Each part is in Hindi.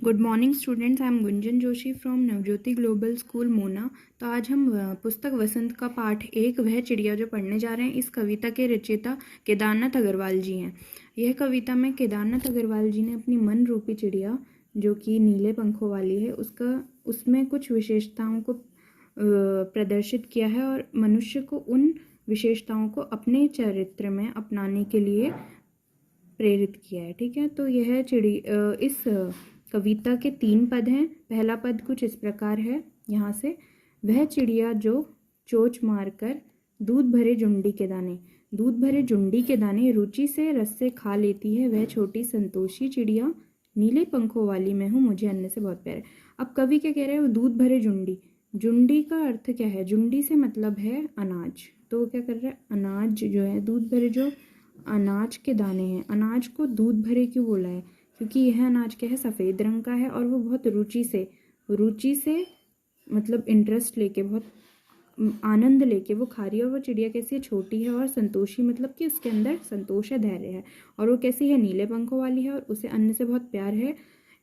Good morning students, I am Gunjan Joshi from Navjyoti global school Mona. तो आज हम पुस्तक वसंत का पाठ 1 वह चिड़िया जो पढ़ने जा रहे हैं। इस कविता के रचयिता केदारनाथ अग्रवाल जी हैं। यह कविता में केदारनाथ अग्रवाल जी ने अपनी मन रूपी चिड़िया जो कि नीले पंखों वाली है उसमें कुछ विशेषताओं को प्रदर्शित किया है और मनुष्य को उन विशेषताओं को अपने चरित्र में अपनाने के लिए प्रेरित किया है। ठीक है, तो यह इस कविता के 3 पद हैं। पहला पद कुछ इस प्रकार है यहाँ से, वह चिड़िया जो चोंच मारकर दूध भरे जुंडी के दाने रुचि से रस से खा लेती है, वह छोटी संतोषी चिड़िया नीले पंखों वाली मैं हूँ, मुझे अन्य से बहुत प्यार है। अब कवि क्या कह रहे हैं, वो दूध भरे जुंडी का अर्थ क्या है? जुंडी से मतलब है अनाज। तो क्या कर रहा है, अनाज जो है, दूध भरे जो अनाज के दाने हैं, अनाज को दूध भरे क्यों बोला है? क्योंकि यह अनाज क्या है, सफ़ेद रंग का है और वो बहुत रुचि से मतलब इंटरेस्ट लेके, बहुत आनंद लेके वो खा रही है। और वो चिड़िया कैसी है, छोटी है और संतोषी, मतलब कि उसके अंदर संतोष है, धैर्य है। और वो कैसी है, नीले पंखों वाली है और उसे अन्न से बहुत प्यार है।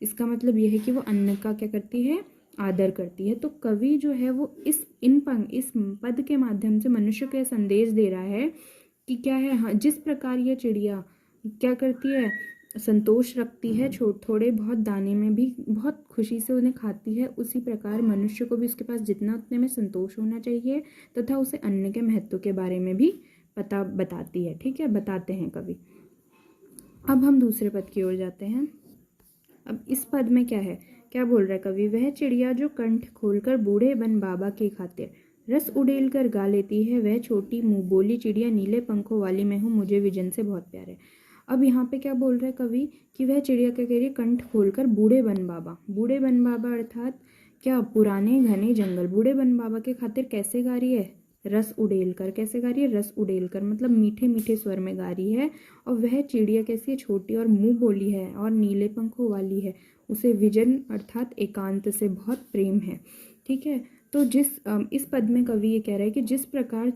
इसका मतलब यह है कि वो अन्न का क्या करती है, आदर करती है। तो कवि जो है वो इस पद के माध्यम से मनुष्य को यह संदेश दे रहा है कि क्या है, हाँ, जिस प्रकार ये चिड़िया क्या करती है, संतोष रखती है, थोड़े बहुत दाने में भी बहुत खुशी से उन्हें खाती है, उसी प्रकार मनुष्य को भी उसके पास जितना उतने में संतोष होना चाहिए तथा उसे अन्न के महत्व के बारे में भी पता बताती है। ठीक है, बताते हैं कवि। अब हम दूसरे पद की ओर जाते हैं। अब इस पद में क्या है, क्या बोल रहा है कवि, वह चिड़िया जो कंठ खोलकर बूढ़े बन बाबा की खातिर रस उड़ेल कर गा लेती है, वह छोटी मुंह बोली चिड़िया नीले पंखों वाली मैं हूँ, मुझे विजन से बहुत प्यार है। अब यहाँ पे क्या बोल रहा है कवि कि वह चिड़िया क्या कह रही है, कंठ खोलकर बूढ़े बन बाबा अर्थात क्या, पुराने घने जंगल, बूढ़े बन बाबा के खातिर कैसे गा रही है, रस उड़ेल कर। कैसे गा रही है, रस उड़ेल कर, मतलब मीठे मीठे स्वर में गा रही है। और वह चिड़िया कैसी है, छोटी और मुंह बोली है और नीले पंखों वाली है, उसे विजन अर्थात एकांत से बहुत प्रेम है। ठीक है, तो इस पद में कवि ये कह रहा है कि जिस प्रकार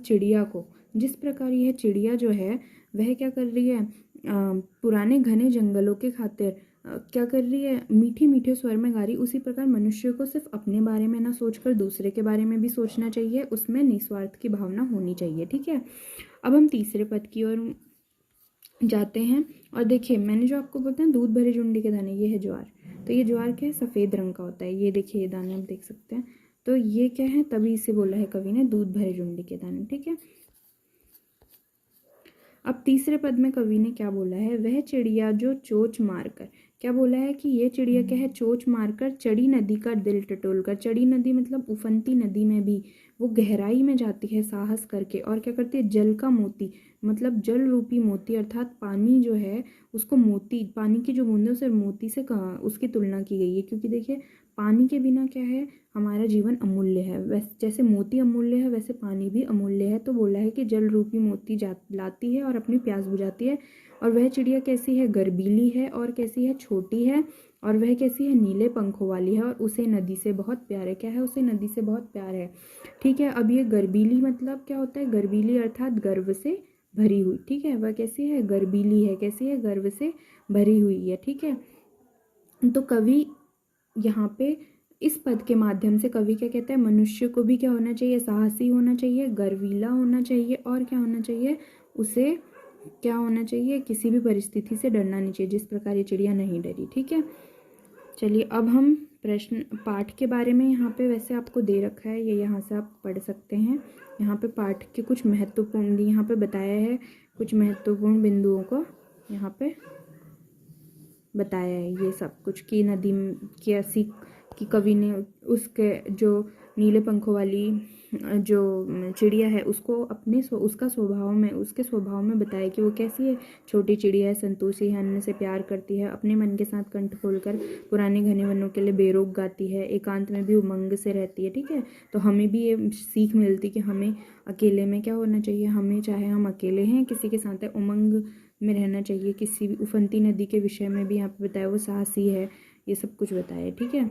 यह चिड़िया जो है वह क्या कर रही है, पुराने घने जंगलों के खातिर क्या कर रही है, मीठे मीठे स्वर में गा रही, उसी प्रकार मनुष्य को सिर्फ अपने बारे में ना सोचकर दूसरे के बारे में भी सोचना चाहिए, उसमें निस्वार्थ की भावना होनी चाहिए। ठीक है, अब हम तीसरे पद की ओर जाते हैं। और देखिए, मैंने जो आपको बोलता है दूध भरे जुंडी के दाने, ये है ज्वार। तो ये ज्वार क्या है, सफ़ेद रंग का होता है। ये देखिए, ये दाने आप देख सकते हैं। तो ये क्या है, तभी इसे बोला है कवि ने दूध भरे जुंडी के दाने। ठीक है, अब तीसरे पद में कवि ने क्या बोला है, वह चिड़िया जो चोंच मारकर, क्या बोला है कि ये चिड़िया क्या है, चोंच मारकर चड़ी नदी का दिल टटोलकर। चड़ी नदी मतलब उफनती नदी में भी वो गहराई में जाती है साहस करके, और क्या करती है, जल का मोती, मतलब जल रूपी मोती अर्थात पानी जो है उसको मोती, पानी की जो बूंदे उसे मोती से उसकी तुलना की गई है। क्योंकि देखिए, पानी के बिना क्या है, हमारा जीवन अमूल्य है। वैसे जैसे मोती अमूल्य है वैसे पानी भी अमूल्य है। तो बोला है कि जल रूपी मोती लाती है और अपनी प्यास बुझाती है। और वह चिड़िया कैसी है, गर्बीली है और कैसी है, छोटी है। और वह कैसी है, नीले पंखों वाली है और उसे नदी से बहुत प्यार है। क्या है, उसे नदी से बहुत प्यार है। ठीक है, अब ये गर्बीली मतलब क्या होता है, गर्बीली अर्थात गर्व से भरी हुई। ठीक है, वह कैसी है, गर्बीली है, कैसी है, गर्व से भरी हुई है। ठीक है, तो कवि यहाँ पे इस पद के माध्यम से कवि क्या कहता है, मनुष्य को भी क्या होना चाहिए, साहसी होना चाहिए, गर्वीला होना चाहिए, और क्या होना चाहिए, उसे क्या होना चाहिए, किसी भी परिस्थिति से डरना नहीं चाहिए, जिस प्रकार ये चिड़िया नहीं डरी। ठीक है, चलिए अब हम प्रश्न पाठ के बारे में यहाँ पे वैसे आपको दे रखा है, ये यहाँ से आप पढ़ सकते हैं। यहाँ पे पाठ के कुछ महत्वपूर्ण यहाँ पे बताया है, कुछ महत्वपूर्ण बिंदुओं को यहाँ पे बताया है। ये सब कुछ की नदी की ऐसी कि कवि ने उसके जो नीले पंखों वाली जो चिड़िया है उसको उसके स्वभाव में बताया कि वो कैसी है, छोटी चिड़िया है, संतोषी है, अन्न से प्यार करती है, अपने मन के साथ कंठ खोलकर पुराने घने वनों के लिए बेरोक गाती है, एकांत में भी उमंग से रहती है। ठीक है, तो हमें भी ये सीख मिलती कि हमें अकेले में क्या होना चाहिए, हमें चाहे हम अकेले हैं किसी के साथ है, उमंग में रहना चाहिए। किसी भी उफनती नदी के विषय में भी यहाँ पे बताया, वो साहसी है, ये सब कुछ बताया। ठीक है,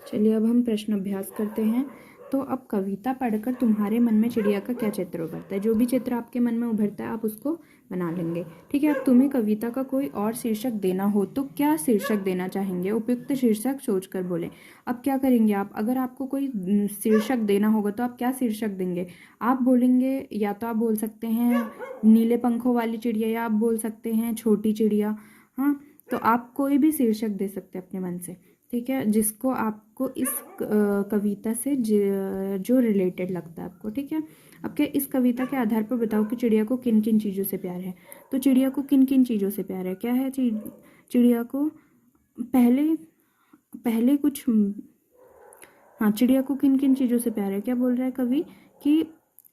चलिए अब हम प्रश्न अभ्यास करते हैं। तो अब कविता पढ़कर तुम्हारे मन में चिड़िया का क्या चित्र उभरता है? जो भी चित्र आपके मन में उभरता है आप उसको बना लेंगे। ठीक है, अब तुम्हें कविता का कोई और शीर्षक देना हो तो क्या शीर्षक देना चाहेंगे? उपयुक्त शीर्षक सोचकर बोलें। अब क्या करेंगे आप? अगर आपको कोई शीर्षक देना होगा तो आप क्या शीर्षक देंगे? आप बोलेंगे, या तो आप बोल सकते हैं नीले पंखों वाली चिड़िया, या आप बोल सकते हैं छोटी चिड़िया। हाँ, तो आप कोई भी शीर्षक दे सकते हैं अपने मन से। ठीक है, जिसको आपको इस कविता से जो रिलेटेड लगता है आपको। ठीक है, अब क्या इस कविता के आधार पर बताओ कि चिड़िया को किन किन चीज़ों से प्यार है। तो चिड़िया को किन किन चीज़ों से प्यार है? क्या है चिड़िया को पहले पहले कुछ हाँ, चिड़िया को किन किन चीज़ों से प्यार है? क्या बोल रहा है कवि कि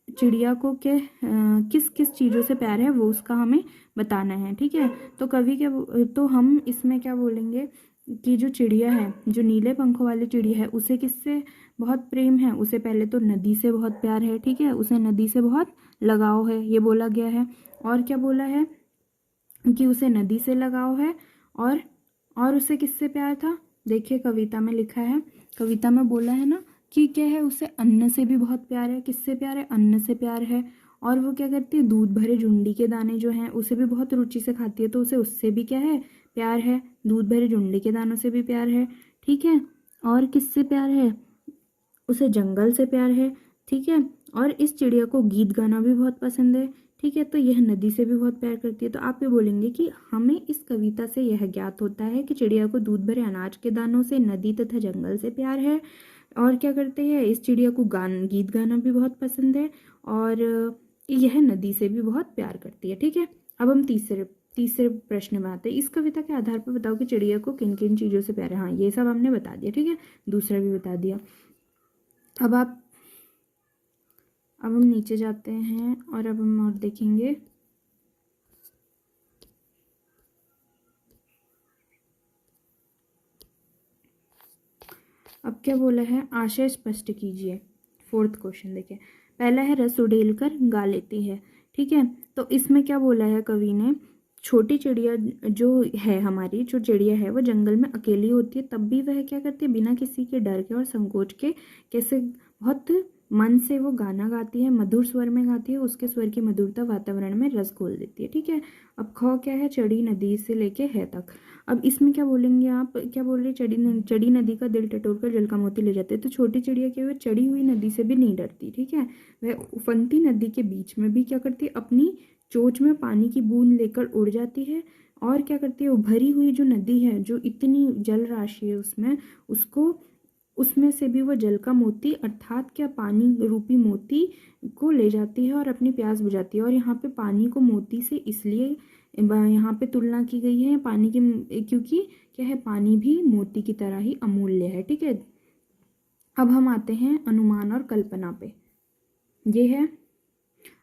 चिड़िया को किस किस चीज़ों से प्यार है वो उसका हमें बताना है। ठीक है, तो कवि के तो हम इसमें क्या बोलेंगे कि जो चिड़िया है, जो नीले पंखों वाली चिड़िया है, उसे किससे बहुत प्रेम है? उसे पहले तो नदी से बहुत प्यार है। ठीक है, उसे नदी से बहुत लगाव है, ये बोला गया है। और क्या बोला है कि उसे नदी से लगाव है। और उसे किससे प्यार था? देखिए कविता में लिखा है, कविता में बोला है ना कि क्या है, उसे अन्न से भी बहुत प्यार है। किससे प्यार है? अन्न से प्यार है। और वो क्या करती है? दूध भरे झुंडी के दाने जो हैं उसे भी बहुत रुचि से खाती है, तो उसे उससे भी क्या है? प्यार है। दूध भरे झुंडी के दानों से भी प्यार है। ठीक है, और किससे प्यार है? उसे जंगल से प्यार है। ठीक है, और इस चिड़िया को गीत गाना भी बहुत पसंद है। ठीक है, तो यह नदी से भी बहुत प्यार करती है। तो आप ये बोलेंगे कि हमें इस कविता से यह ज्ञात होता है कि चिड़िया को दूध भरे अनाज के दानों से, नदी तथा जंगल से प्यार है। और क्या करते हैं, इस चिड़िया को गीत गाना भी बहुत पसंद है, और यह नदी से भी बहुत प्यार करती है। ठीक है, अब हम तीसरे प्रश्न में आते हैं। इस कविता के आधार पर बताओ कि चिड़िया को किन किन चीज़ों से प्यार है। हाँ, ये सब हमने बता दिया। ठीक है, दूसरा भी बता दिया। अब हम नीचे जाते हैं और अब हम और देखेंगे। अब क्या बोला है? आशय स्पष्ट कीजिए। 4th क्वेश्चन देखिए, पहला है रस उड़ेलकर गा लेती है। ठीक है, तो इसमें क्या बोला है कवि ने? छोटी चिड़िया जो है, हमारी जो चिड़िया है वो जंगल में अकेली होती है, तब भी वह क्या करती है? बिना किसी के डर के और संकोच के कैसे बहुत मन से वो गाना गाती है, मधुर स्वर में गाती है। उसके स्वर की मधुरता वातावरण में रस घोल देती है। ठीक है, अब ख क्या है? चढ़ी नदी से लेके है तक। अब इसमें क्या बोलेंगे आप? क्या बोल रहे? चढ़ी नदी का दिल टटोलकर जल का मोती ले जाते हैं। तो छोटी चिड़िया क्या है? चढ़ी हुई नदी से भी नहीं डरती। ठीक है, वह उफनती नदी के बीच में भी क्या करती है? अपनी चोंच में पानी की बूंद लेकर उड़ जाती है। और क्या करती है? उभरी हुई जो नदी है, जो इतनी जल राशि है उसमें से भी वह जल का मोती अर्थात क्या, पानी रूपी मोती को ले जाती है और अपनी प्यास बुझाती है। और यहाँ पे पानी को मोती से इसलिए यहाँ पे तुलना की गई है पानी की, क्योंकि क्या है? पानी भी मोती की तरह ही अमूल्य है। ठीक है, अब हम आते हैं अनुमान और कल्पना पे। ये है,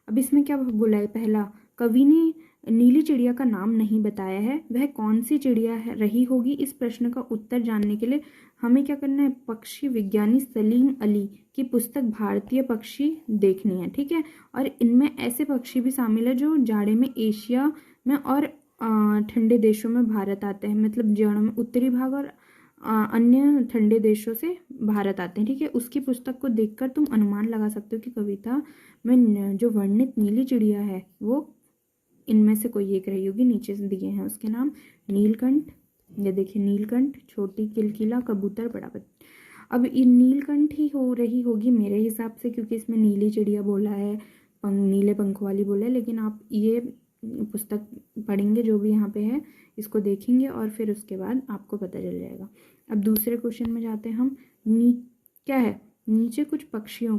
अब इसमें क्या बोला है? पहला, कवि ने नीली चिड़िया का नाम नहीं बताया है, वह कौन सी चिड़िया रही होगी? इस प्रश्न का उत्तर जानने के लिए हमें क्या करना है? पक्षी विज्ञानी सलीम अली की पुस्तक भारतीय पक्षी देखनी है। ठीक है, और इनमें ऐसे पक्षी भी शामिल है जो जाड़े में एशिया में और ठंडे देशों में भारत आते हैं, मतलब जाड़ों में उत्तरी भाग और अन्य ठंडे देशों से भारत आते हैं। ठीक है, उसकी पुस्तक को देखकर तुम अनुमान लगा सकते हो कि कविता में जो वर्णित नीली चिड़िया है वो इनमें से कोई एक रही होगी। नीचे से दिए हैं उसके नाम, नीलकंठ, ये देखिए नीलकंठ, छोटी किलकिला, कबूतर, बड़ा बच्चा। अब ये नीलकंठ ही हो रही होगी मेरे हिसाब से, क्योंकि इसमें नीली चिड़िया बोला है, नीले पंखों वाली बोला है। लेकिन आप ये पुस्तक पढ़ेंगे जो भी यहाँ पे है, इसको देखेंगे और फिर उसके बाद आपको पता चल जाएगा। अब दूसरे क्वेश्चन में जाते हैं हम। क्या है? नीचे कुछ पक्षियों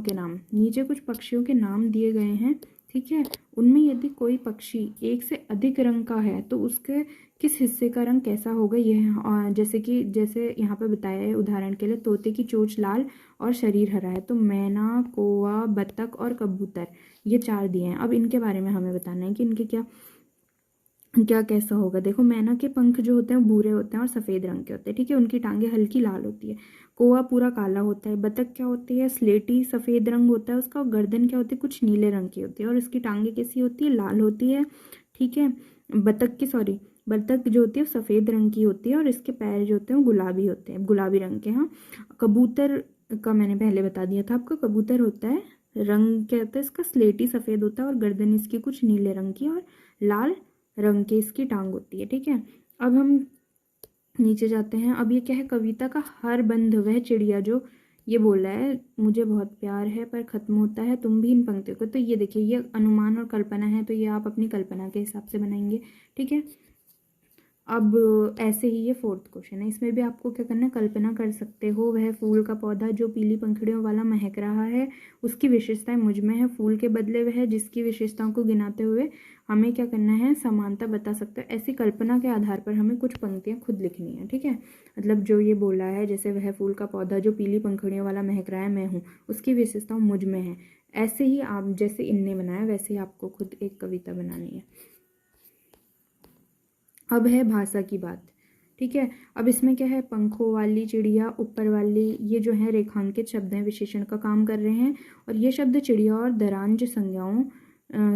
के नाम दिए गए हैं। ठीक है, उनमें यदि कोई पक्षी एक से अधिक रंग का है तो उसके किस हिस्से का रंग कैसा होगा? यह जैसे यहाँ पे बताया है, उदाहरण के लिए तोते की चोंच लाल और शरीर हरा है, तो मैना, कौवा, बतख और कबूतर, ये 4 दिए हैं। अब इनके बारे में हमें बताना है कि इनके क्या कैसा होगा। देखो, मैना के पंख जो होते हैं भूरे होते हैं और सफ़ेद रंग के होते हैं। ठीक है, उनकी टांगें हल्की लाल होती है। कौवा पूरा काला होता है। बतख क्या होती है? स्लेटी सफ़ेद रंग होता है उसका। और गर्दन क्या होती है? कुछ नीले रंग की होती है और इसकी टांगें कैसी होती है? लाल होती है। ठीक है, बतख जो होती है सफ़ेद रंग की होती है और इसके पैर जो होते हैं वो गुलाबी होते हैं, गुलाबी रंग के। हाँ, कबूतर का मैंने पहले बता दिया था आपको। कबूतर होता है, रंग क्या होता है इसका, स्लेटी सफ़ेद होता है और गर्दन इसकी कुछ नीले रंग की और लाल रंग की इसकी टांग होती है। ठीक है, अब हम नीचे जाते हैं। अब ये क्या है, कविता का हर बंध वह चिड़िया जो, ये बोला है मुझे बहुत प्यार है पर ख़त्म होता है तुम भी इन पंक्तियों को। तो ये देखिए, ये अनुमान और कल्पना है, तो ये आप अपनी कल्पना के हिसाब से बनाएंगे। ठीक है, अब ऐसे ही ये फोर्थ क्वेश्चन है, इसमें भी आपको क्या करना है, कल्पना कर सकते हो। वह फूल का पौधा जो पीली पंखुड़ियों वाला महक रहा है, उसकी विशेषताएं मुझ में है। फूल के बदले वह जिसकी विशेषताओं को गिनाते हुए हमें क्या करना है, समानता बता सकते हो। ऐसी कल्पना के आधार पर हमें कुछ पंक्तियां खुद लिखनी है। ठीक है, मतलब जो ये बोला है, जैसे वह फूल का पौधा जो पीली पंखुड़ियों वाला महक रहा है, मैं हूँ, उसकी विशेषताएं मुझ में है। ऐसे ही आप जैसे इनने बनाया वैसे ही आपको खुद एक कविता बनानी है। अब है भाषा की बात। ठीक है, अब इसमें क्या है, पंखों वाली चिड़िया, ऊपर वाली, ये जो है रेखांकित शब्द हैं, विशेषण का काम कर रहे हैं। और ये शब्द चिड़िया और दरांज संज्ञाओं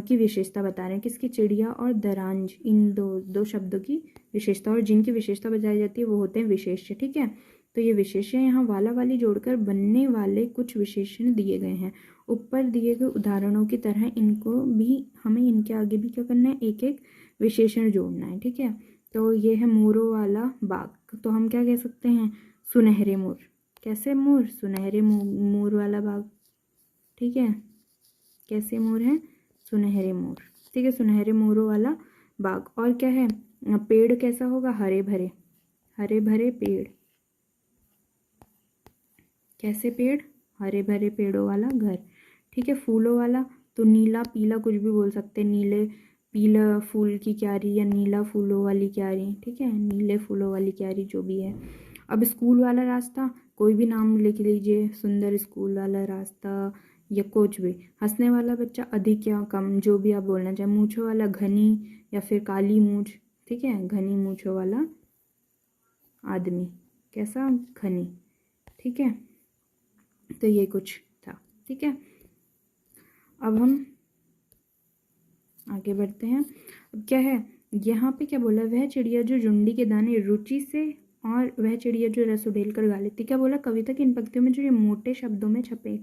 की विशेषता बता रहे हैं। किसकी, चिड़िया और दरांज, इन दो शब्दों की विशेषता, और जिनकी विशेषता बताई जाती है वो होते हैं विशेष्य। ठीक है, तो ये विशेष्य यहाँ वाला वाली जोड़कर बनने वाले कुछ विशेषण दिए गए हैं। ऊपर दिए गए उदाहरणों की तरह इनको भी, हमें इनके आगे भी क्या करना है, एक एक विशेषण जोड़ना है। ठीक है, तो ये है मोरों वाला बाग, तो हम क्या कह सकते हैं, सुनहरे मोर। कैसे मोर, सुनहरे मोर वाला बाग। ठीक है, कैसे मोर है, सुनहरे मोर। ठीक है, सुनहरे मोरों वाला बाग। और क्या है, पेड़ कैसा होगा, हरे भरे, हरे भरे पेड़। कैसे पेड़, हरे भरे पेड़ों वाला घर। ठीक है, फूलों वाला, तो नीला पीला कुछ भी बोल सकते हैं, नीले पीला फूल की क्यारी या नीला फूलों वाली क्यारी। ठीक है, नीले फूलों वाली क्यारी जो भी है। अब स्कूल वाला रास्ता, कोई भी नाम लिख लीजिए, सुंदर स्कूल वाला रास्ता या कुछ भी। हंसने वाला बच्चा, अधिक या कम, जो भी आप बोलना चाहें। मूंछों वाला, घनी या फिर काली मूंछ। ठीक है, घनी मूंछों वाला आदमी, कैसा, घनी। ठीक है, तो ये कुछ था। ठीक है, अब हम आगे बढ़ते हैं। अब क्या है, यहाँ पे क्या बोला, वह चिड़िया जो जुंडी के दाने रुचि से, और वह चिड़िया जो रस उड़ेल कर गा लेती। क्या बोला, कविता की इन पंक्तियों में जो ये मोटे शब्दों में छपे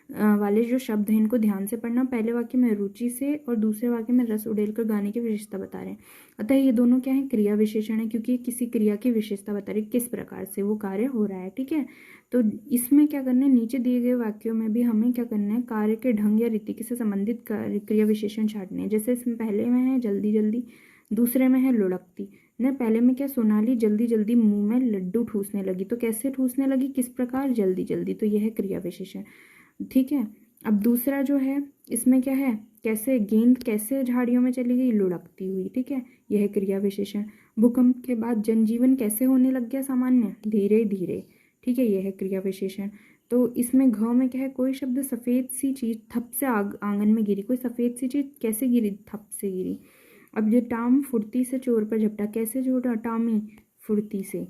वाले जो शब्द हैं, इनको ध्यान से पढ़ना। पहले वाक्य में रुचि से और दूसरे वाक्य में रस उड़ेल कर गाने की विशेषता बता रहे हैं। अतः ये दोनों क्या है, क्रिया विशेषण है, क्योंकि किसी क्रिया की विशेषता बता रही है, किस प्रकार से वो कार्य हो रहा है। ठीक है, तो इसमें क्या करना है, नीचे दिए गए वाक्यों में भी हमें क्या करना है, कार्य के ढंग या रीति से संबंधित क्रिया विशेषण छांटने हैं। जैसे इसमें पहले में है जल्दी जल्दी, दूसरे में है लुढ़कती। न पहले में क्या, सोनाली जल्दी जल्दी मुंह में लड्डू ठूसने लगी, तो कैसे ठूसने लगी, किस प्रकार, जल्दी जल्दी, तो यह है क्रिया विशेषण। ठीक है, अब दूसरा जो है, इसमें क्या है, कैसे, गेंद कैसे झाड़ियों में चली गई, लुढ़कती हुई। ठीक है, यह है क्रिया विशेषण। भूकंप के बाद जनजीवन कैसे होने लग गया सामान्य, धीरे धीरे। ठीक है, यह है क्रिया विशेषण। तो इसमें घ में क्या है, कोई शब्द सफ़ेद सी चीज़ थप से आंगन में गिरी, कोई सफ़ेद सी चीज़ कैसे गिरी, थप से गिरी। अब ये टाम फुर्ती से चोर पर झपटा, कैसे झपटा, टामी फुर्ती से।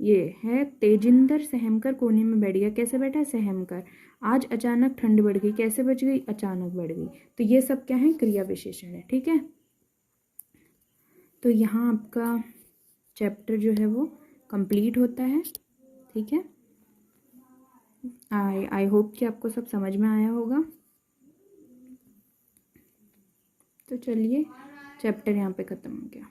ये है तेजिंदर सहम कर कोने में बैठ गया, कैसे बैठा, सहम कर। आज अचानक ठंड बढ़ गई, कैसे बढ़ गई, अचानक बढ़ गई। तो ये सब क्या है, क्रिया विशेषण है। ठीक है, तो यहाँ आपका चैप्टर जो है वो कंप्लीट होता है। ठीक है, आई होप कि आपको सब समझ में आया होगा। तो चलिए, चैप्टर यहाँ पे ख़त्म हो गया।